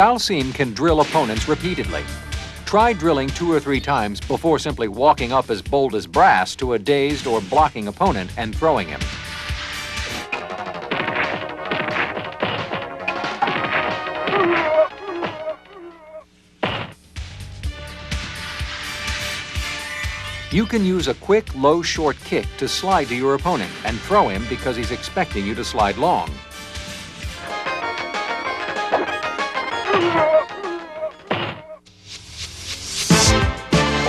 Balrog can drill opponents repeatedly. Try drilling 2 or 3 times before simply walking up as bold as brass to a dazed or blocking opponent and throwing him. You can use a quick, low, short kick to slide to your opponent and throw him because he's expecting you to slide long.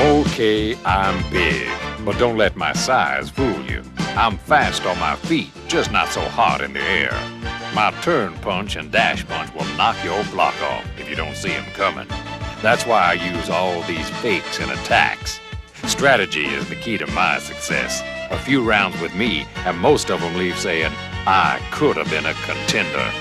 Okay, I'm big, but don't let my size fool you. I'm fast on my feet, just not so hard in the air. My turn punch and dash punch will knock your block off if you don't see him coming. That's why I use all these fakes and attacks. Strategy is the key to my success. A few rounds with me, and most of them leave saying, I could have been a contender.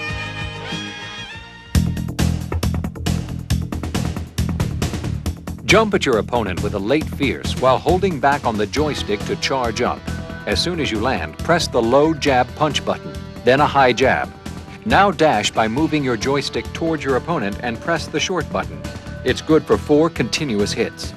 Jump at your opponent with a late fierce while holding back on the joystick to charge up. As soon as you land, press the low jab punch button, then a high jab. Now dash by moving your joystick towards your opponent and press the short button. It's good for 4 continuous hits.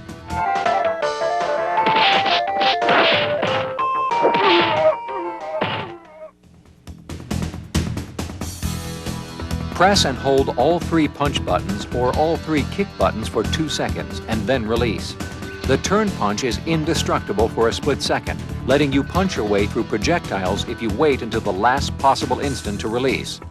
Press and hold all 3 punch buttons or all 3 kick buttons for 2 seconds and then release. The turn punch is indestructible for a split second, letting you punch your way through projectiles if you wait until the last possible instant to release.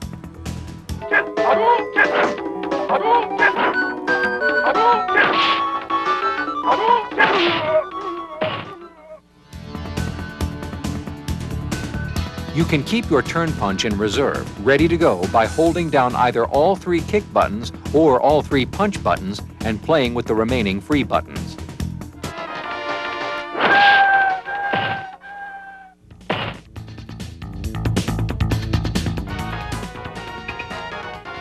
You can keep your turn punch in reserve, ready to go by holding down either all 3 kick buttons or all 3 punch buttons and playing with the remaining free buttons.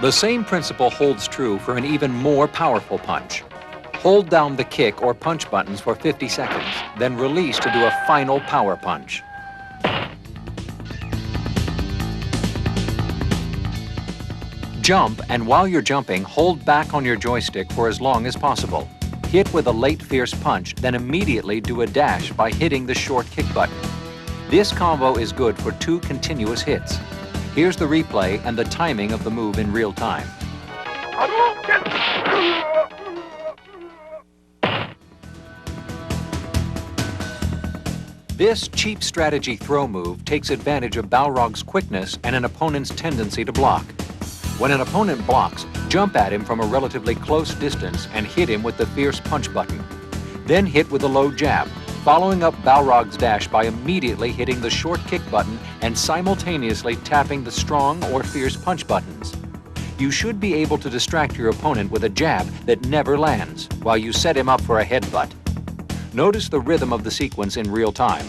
The same principle holds true for an even more powerful punch. Hold down the kick or punch buttons for 50 seconds, then release to do a final power punch. Jump, and while you're jumping, hold back on your joystick for as long as possible. Hit with a late fierce punch, then immediately do a dash by hitting the short kick button. This combo is good for 2 continuous hits. Here's the replay and the timing of the move in real time. This cheap strategy throw move takes advantage of Balrog's quickness and an opponent's tendency to block. When an opponent blocks, jump at him from a relatively close distance and hit him with the fierce punch button. Then hit with a low jab, following up Balrog's dash by immediately hitting the short kick button and simultaneously tapping the strong or fierce punch buttons. You should be able to distract your opponent with a jab that never lands while you set him up for a headbutt. Notice the rhythm of the sequence in real time.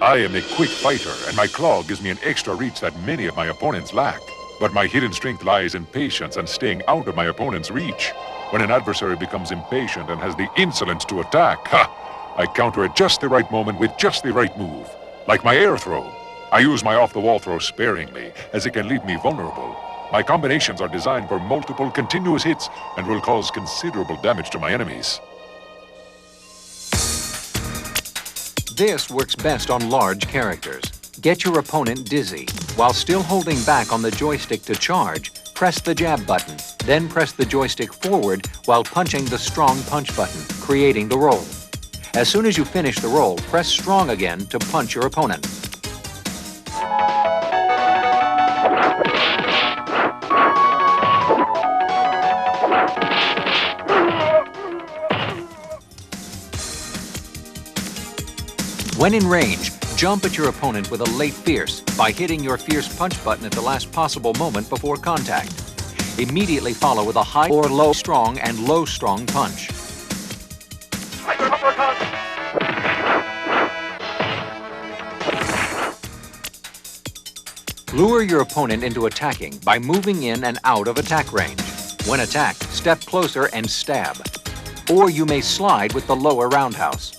I am a quick fighter, and my claw gives me an extra reach that many of my opponents lack. But my hidden strength lies in patience and staying out of my opponent's reach. When an adversary becomes impatient and has the insolence to attack, I counter at just the right moment with just the right move. Like my air throw. I use my off-the-wall throw sparingly, as it can leave me vulnerable. My combinations are designed for multiple continuous hits and will cause considerable damage to my enemies. This works best on large characters. Get your opponent dizzy. While still holding back on the joystick to charge, press the jab button, then press the joystick forward while punching the strong punch button, creating the roll. As soon as you finish the roll, press strong again to punch your opponent. When in range, jump at your opponent with a late fierce by hitting your fierce punch button at the last possible moment before contact. Immediately follow with a high or low strong and low strong punch. Lure your opponent into attacking by moving in and out of attack range. When attacked, step closer and stab. Or you may slide with the lower roundhouse.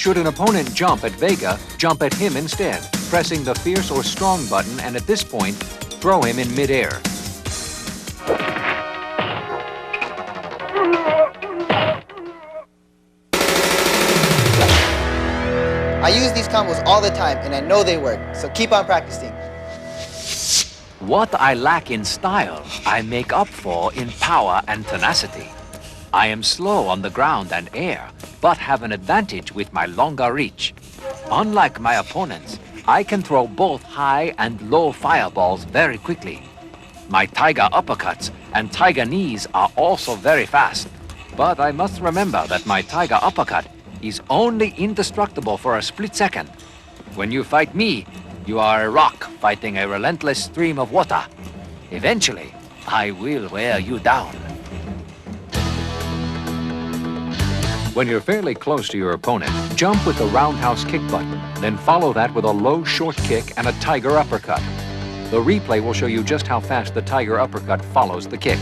Should an opponent jump at Vega, jump at him instead, pressing the fierce or strong button, and at this point, throw him in midair. I use these combos all the time, and I know they work, so keep on practicing. What I lack in style, I make up for in power and tenacity. I am slow on the ground and air, but have an advantage with my longer reach. Unlike my opponents, I can throw both high and low fireballs very quickly. My tiger uppercuts and tiger knees are also very fast. But I must remember that my tiger uppercut is only indestructible for a split second. When you fight me, you are a rock fighting a relentless stream of water. Eventually, I will wear you down. When you're fairly close to your opponent, jump with the roundhouse kick button, then follow that with a low short kick and a tiger uppercut. The replay will show you just how fast the tiger uppercut follows the kick.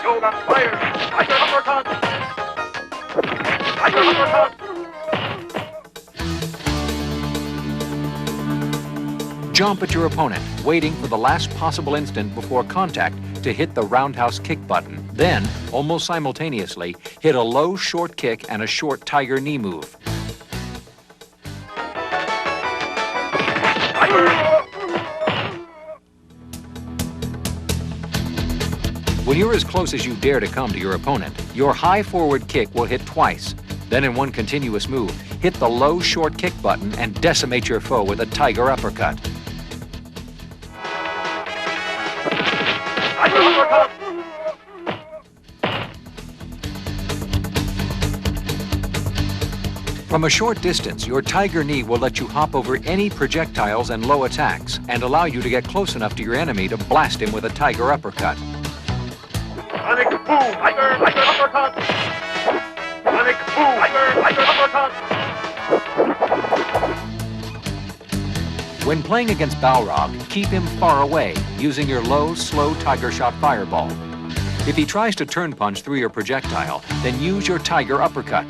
Yoga fire! Tiger uppercut! Tiger uppercut! Jump at your opponent, waiting for the last possible instant before contact to hit the roundhouse kick button. Then, almost simultaneously, hit a low short kick and a short tiger knee move. When you're as close as you dare to come to your opponent, your high forward kick will hit twice. Then in one continuous move, hit the low short kick button and decimate your foe with a tiger uppercut. From a short distance, your tiger knee will let you hop over any projectiles and low attacks and allow you to get close enough to your enemy to blast him with a tiger uppercut. Sonic boom! Tiger uppercut! Sonic boom! Tiger uppercut! When playing against Balrog, keep him far away, using your low, slow tiger shot fireball. If he tries to turn punch through your projectile, then use your tiger uppercut.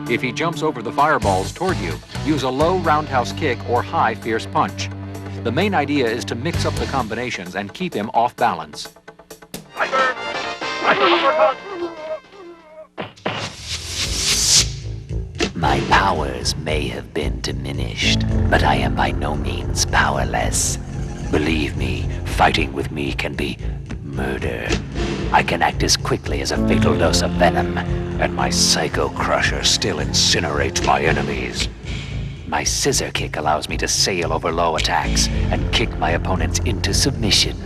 If he jumps over the fireballs toward you, use a low roundhouse kick or high fierce punch. The main idea is to mix up the combinations and keep him off balance. Tiger uppercut! My powers may have been diminished, but I am by no means powerless. Believe me, fighting with me can be murder. I can act as quickly as a fatal dose of venom, and my Psycho Crusher still incinerates my enemies. My scissor kick allows me to sail over low attacks and kick my opponents into submission.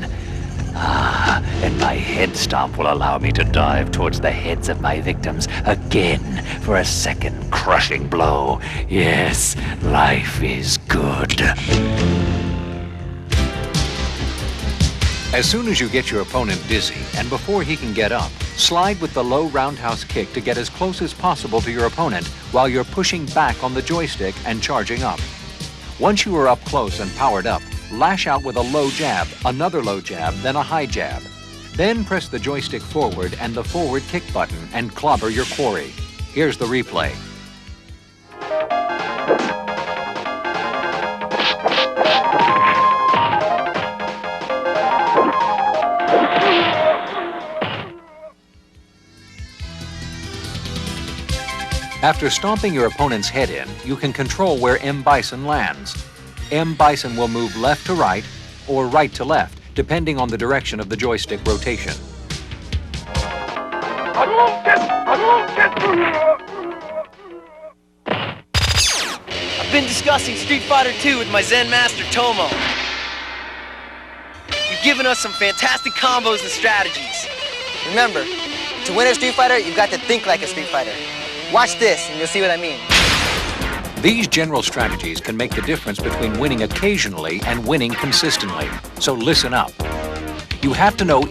And my head stomp will allow me to dive towards the heads of my victims again for a second crushing blow. Yes, life is good. As soon as you get your opponent dizzy, and before he can get up, slide with the low roundhouse kick to get as close as possible to your opponent while you're pushing back on the joystick and charging up. Once you are up close and powered up, lash out with a low jab, another low jab, then a high jab. Then press the joystick forward and the forward kick button and clobber your quarry. Here's the replay. After stomping your opponent's head in, you can control where M. Bison lands. M. Bison will move left to right or right to left, depending on the direction of the joystick rotation. I've been discussing Street Fighter 2 with my Zen master, Tomo. You've given us some fantastic combos and strategies. Remember, to win a Street Fighter, you've got to think like a Street Fighter. Watch this, and you'll see what I mean. These general strategies can make the difference between winning occasionally and winning consistently. So listen up. You have to know